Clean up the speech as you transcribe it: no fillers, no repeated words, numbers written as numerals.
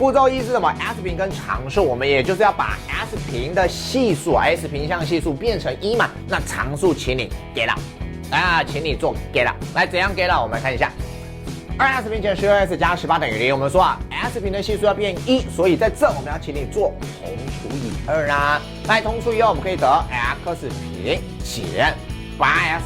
步骤一是什么 ？S 平跟常数，我们也就是要把 S 平的系数 S 平项系数变成1嘛，那常数请你 get 到请你做 get 到。来，怎样 get 到？我们来看一下。2S 平减 16S 加18等于0，我们说S 平的系数要变1，所以在这我们要请你做同除以2啦。来，同除以2，我们可以得 X 平减8S